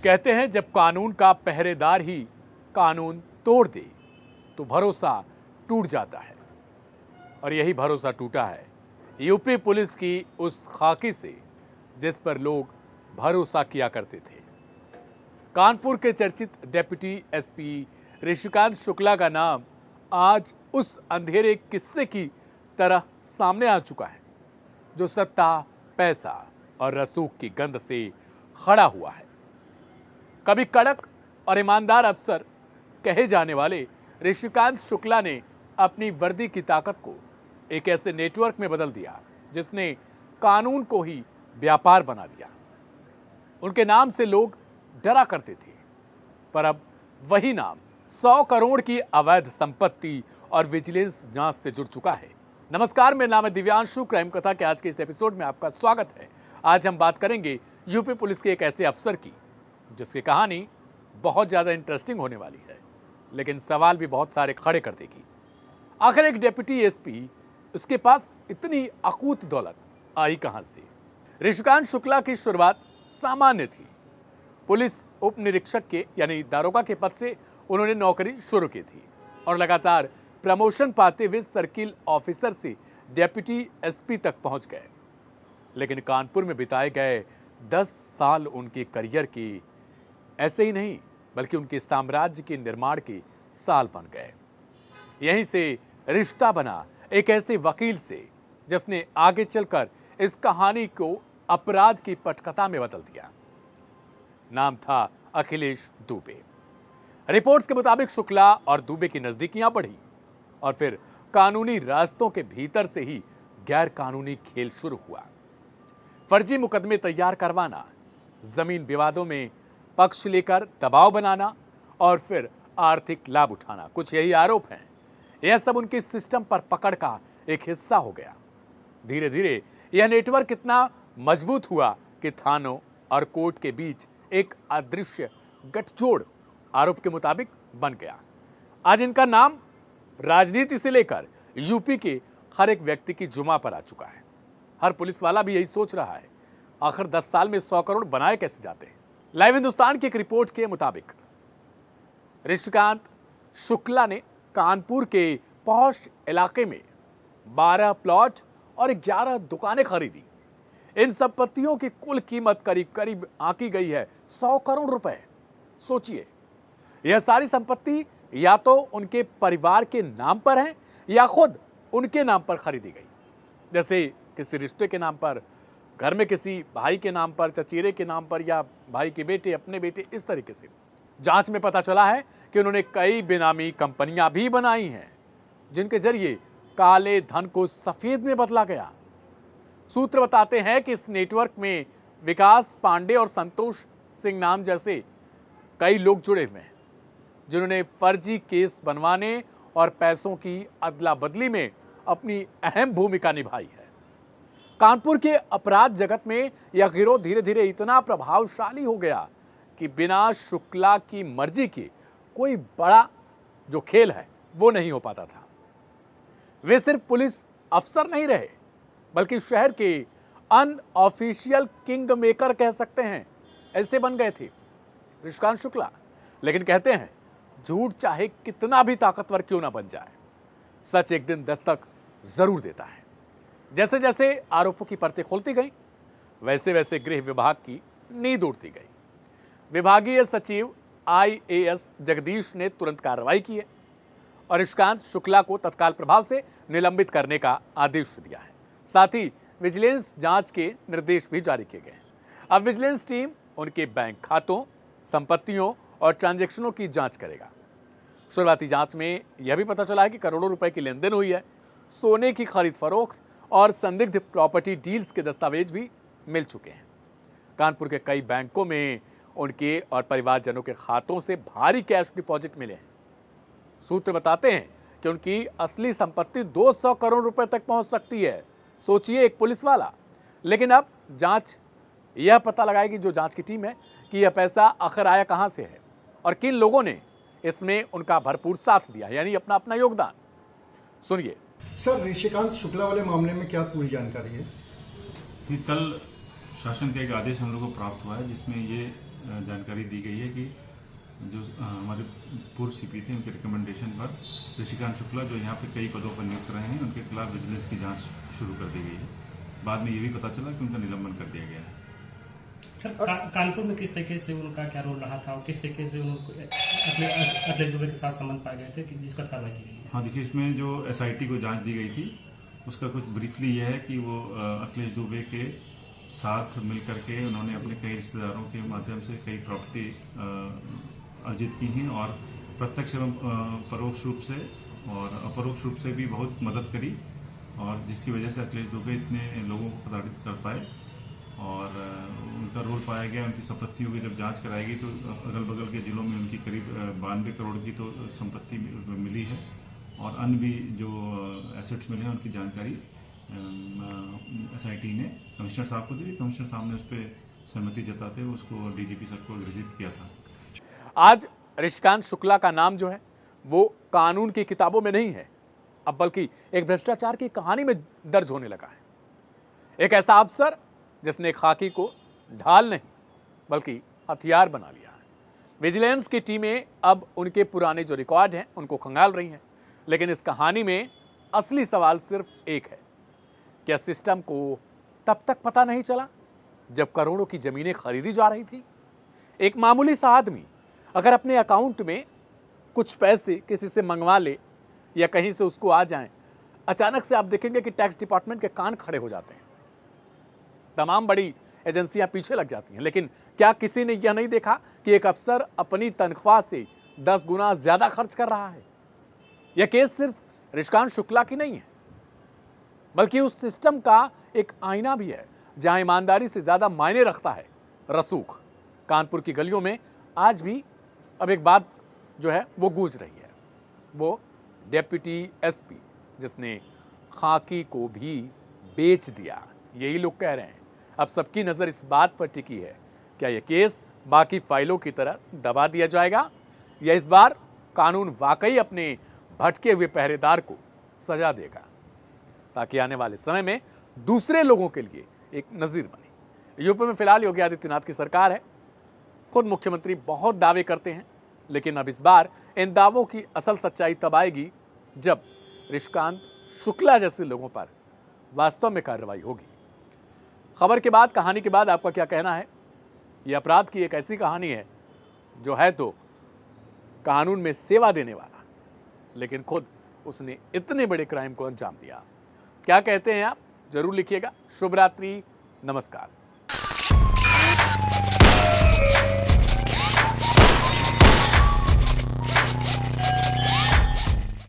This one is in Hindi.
कहते हैं जब कानून का पहरेदार ही कानून तोड़ दे तो भरोसा टूट जाता है। और यही भरोसा टूटा है यूपी पुलिस की उस खाकी से जिस पर लोग भरोसा किया करते थे। कानपुर के चर्चित डिप्टी एसपी ऋषिकांत शुक्ला का नाम आज उस अंधेरे किस्से की तरह सामने आ चुका है जो सत्ता, पैसा और रसूख की गंध से खड़ा हुआ है। कभी कड़क और ईमानदार अफसर कहे जाने वाले ऋषिकांत शुक्ला ने अपनी वर्दी की ताकत को एक ऐसे नेटवर्क में बदल दिया जिसने कानून को ही व्यापार बना दिया। उनके नाम से लोग डरा करते थे, पर अब वही नाम 100 करोड़ की अवैध संपत्ति और विजिलेंस जांच से जुड़ चुका है। नमस्कार, मेरा नाम है दिव्यांशु। क्राइम कथा के आज के इस एपिसोड में आपका स्वागत है। आज हम बात करेंगे यूपी पुलिस के एक ऐसे अफसर की जिसकी कहानी बहुत ज्यादा इंटरेस्टिंग होने वाली है, लेकिन सवाल भी बहुत सारे खड़े कर देगी। आखिर एक डिप्टी एसपी, उसके पास इतनी अकूत दौलत आई कहां से? ऋषिकांत शुक्ला की शुरुआत सामान्य थी। पुलिस उप निरीक्षक के यानी दारोगा के पद से उन्होंने नौकरी शुरू की थी और लगातार प्रमोशन पाते हुए सर्किल ऑफिसर से डिप्टी एसपी तक पहुंच गए। लेकिन कानपुर में बिताए गए 10 साल उनके करियर की ऐसे ही नहीं बल्कि उनके साम्राज्य के निर्माण के साल बन गए। यहीं से रिश्ता बना एक ऐसे वकील से जिसने आगे चलकर इस कहानी को अपराध की पटकथा में बदल दिया। नाम था अखिलेश दुबे। रिपोर्ट्स के मुताबिक शुक्ला और दुबे की नजदीकियां बढ़ी और फिर कानूनी रास्तों के भीतर से ही गैर कानूनी खेल शुरू हुआ। फर्जी मुकदमे तैयार करवाना, जमीन विवादों में पक्ष लेकर दबाव बनाना और फिर आर्थिक लाभ उठाना, कुछ यही आरोप हैं। यह सब उनके सिस्टम पर पकड़ का एक हिस्सा हो गया। धीरे धीरे यह नेटवर्क इतना मजबूत हुआ कि थानों और कोर्ट के बीच एक अदृश्य गठजोड़ आरोप के मुताबिक बन गया। आज इनका नाम राजनीति से लेकर यूपी के हर एक व्यक्ति की जुमा पर आ चुका है। हर पुलिस वाला भी यही सोच रहा है, आखिर 10 साल में 100 करोड़ बनाए कैसे जाते हैं। लाइव हिंदुस्तान की एक रिपोर्ट के मुताबिक ऋषिकांत शुक्ला ने कानपुर के पॉश इलाके में 12 प्लॉट और 11 दुकानें खरीदी। इन संपत्तियों की कुल कीमत करीब करीब आंकी गई है 100 करोड़ रुपए। सोचिए, यह सारी संपत्ति या तो उनके परिवार के नाम पर है या खुद उनके नाम पर खरीदी गई। जैसे किसी रिश्ते के नाम पर, घर में किसी भाई के नाम पर, चचेरे के नाम पर, या भाई के बेटे, अपने बेटे, इस तरीके से। जांच में पता चला है कि उन्होंने कई बेनामी कंपनियां भी बनाई हैं जिनके जरिए काले धन को सफेद में बदला गया। सूत्र बताते हैं कि इस नेटवर्क में विकास पांडे और संतोष सिंह नाम जैसे कई लोग जुड़े हुए हैं जिन्होंने फर्जी केस बनवाने और पैसों की अदला बदली में अपनी अहम भूमिका निभाई है। कानपुर के अपराध जगत में यह गिरोह धीरे धीरे इतना प्रभावशाली हो गया कि बिना शुक्ला की मर्जी के कोई बड़ा जो खेल है वो नहीं हो पाता था। वे सिर्फ पुलिस अफसर नहीं रहे बल्कि शहर के अनऑफिशियल किंग मेकर कह सकते हैं, ऐसे बन गए थे ऋषिकांत शुक्ला। लेकिन कहते हैं झूठ चाहे कितना भी ताकतवर क्यों ना बन जाए, सच एक दिन दस्तक जरूर देता है। जैसे जैसे आरोपों की परतें खुलती गई वैसे वैसे गृह विभाग की नींद उड़ती गई। विभागीय सचिव IAS जगदीश ने तुरंत कार्रवाई की है और ऋषिकांत शुक्ला को तत्काल प्रभाव से निलंबित करने का आदेश दिया है। साथ ही विजिलेंस जांच के निर्देश भी जारी किए गए। अब विजिलेंस टीम उनके बैंक खातों, संपत्तियों और ट्रांजैक्शनों की जांच करेगा। शुरुआती जांच में यह भी पता चला है कि करोड़ों रुपए की लेनदेन हुई है। सोने की खरीद फरोख्त और संदिग्ध प्रॉपर्टी डील्स के दस्तावेज भी मिल चुके हैं। कानपुर के कई बैंकों में उनके और परिवारजनों के खातों से भारी कैश डिपॉजिट मिले हैं। सूत्र बताते हैं कि उनकी असली संपत्ति 200 करोड़ रुपए तक पहुंच सकती है। सोचिए, एक पुलिस वाला। लेकिन अब जांच यह पता लगाएगी, जो जांच की टीम है, कि यह पैसा आखिर आया कहां से है और किन लोगों ने इसमें उनका भरपूर साथ दिया, यानी अपना अपना योगदान। सुनिए। सर, ऋषिकांत शुक्ला वाले मामले में क्या पूरी जानकारी है? कल शासन का एक आदेश हम लोग को प्राप्त हुआ है जिसमें ये जानकारी दी गई है कि जो हमारे पूर्व सीपी थे उनके रिकमेंडेशन पर ऋषिकांत शुक्ला जो यहाँ पे कई पदों पर नियुक्त रहे हैं उनके खिलाफ विजिलेंस की जांच शुरू कर दी गई है। बाद में ये भी पता चला कि उनका निलंबन कर दिया गया है। सर कानपुर में किस तरीके से उनका क्या रोल रहा था और किस तरीके से उनको अखिलेश दुबे के साथ संबंध पाए गए थे कि जिसका कार्रवाई की गई है? हाँ देखिए, इसमें जो एसआईटी को जांच दी गई थी उसका कुछ ब्रीफली यह है कि वो अखिलेश दुबे के साथ मिलकर के उन्होंने अपने कई रिश्तेदारों के माध्यम से कई प्रॉपर्टी अर्जित की हैं और प्रत्यक्ष एवं परोक्ष रूप से और अपरोक्ष रूप से भी बहुत मदद करी और जिसकी वजह से अखिलेश दुबे इतने लोगों को प्रताड़ित कर पाए और उनका रोल पाया गया। उनकी संपत्तियों की जब जांच कराएगी तो अगल बगल के जिलों में उनकी करीब 92 करोड़ की तो संपत्ति मिली है और अन्य भी जो एसेट्स मिले हैं उनकी जानकारी एसआईटी ने कमिश्नर साहब को दी। कमिश्नर साहब ने उस पर सहमति जताते हुए उसको डीजीपी सर को ग्रहित किया था। आज ऋषिकांत शुक्ला का नाम जो है वो कानून की किताबों में नहीं है, अब बल्कि एक भ्रष्टाचार की कहानी में दर्ज होने लगा है। एक ऐसा अफसर जिसने खाकी को ढाल नहीं बल्कि हथियार बना लिया है। विजिलेंस की टीमें अब उनके पुराने जो रिकॉर्ड हैं उनको खंगाल रही हैं, लेकिन इस कहानी में असली सवाल सिर्फ एक है, क्या सिस्टम को तब तक पता नहीं चला जब करोड़ों की जमीनें खरीदी जा रही थी? एक मामूली सा आदमी अगर अपने अकाउंट में कुछ पैसे किसी से मंगवा ले या कहीं से उसको आ जाएं, अचानक से आप देखेंगे कि टैक्स डिपार्टमेंट के कान खड़े हो जाते हैं, तमाम बड़ी एजेंसियां पीछे लग जाती हैं। लेकिन क्या किसी ने यह नहीं देखा कि एक अफसर अपनी तनख्वाह से 10 गुना ज्यादा खर्च कर रहा है? यह केस सिर्फ ऋषिकांत शुक्ला की नहीं है बल्कि उस सिस्टम का एक आईना भी है जहां ईमानदारी से ज्यादा मायने रखता है रसूख। कानपुर की गलियों में आज भी अब एक बात जो है वो गूंज रही है, वो डेप्यूटी एसपी जिसने खाकी को भी बेच दिया। यही लोग कह रहे हैं। अब सबकी नजर इस बात पर टिकी है, क्या यह केस बाकी फाइलों की तरह दबा दिया जाएगा या इस बार कानून वाकई अपने भटके हुए पहरेदार को सजा देगा, ताकि आने वाले समय में दूसरे लोगों के लिए एक नजीर बने। यूपी में फिलहाल योगी आदित्यनाथ की सरकार है। खुद मुख्यमंत्री बहुत दावे करते हैं, लेकिन अब इस बार इन दावों की असल सच्चाई तब आएगी जब ऋषिकांत शुक्ला जैसे लोगों पर वास्तव में कार्रवाई होगी। खबर के बाद, कहानी के बाद आपका क्या कहना है? यह अपराध की एक ऐसी कहानी है जो है तो कानून में सेवा देने वाला, लेकिन खुद उसने इतने बड़े क्राइम को अंजाम दिया। क्या कहते हैं आप? जरूर लिखिएगा। शुभ रात्रि, नमस्कार।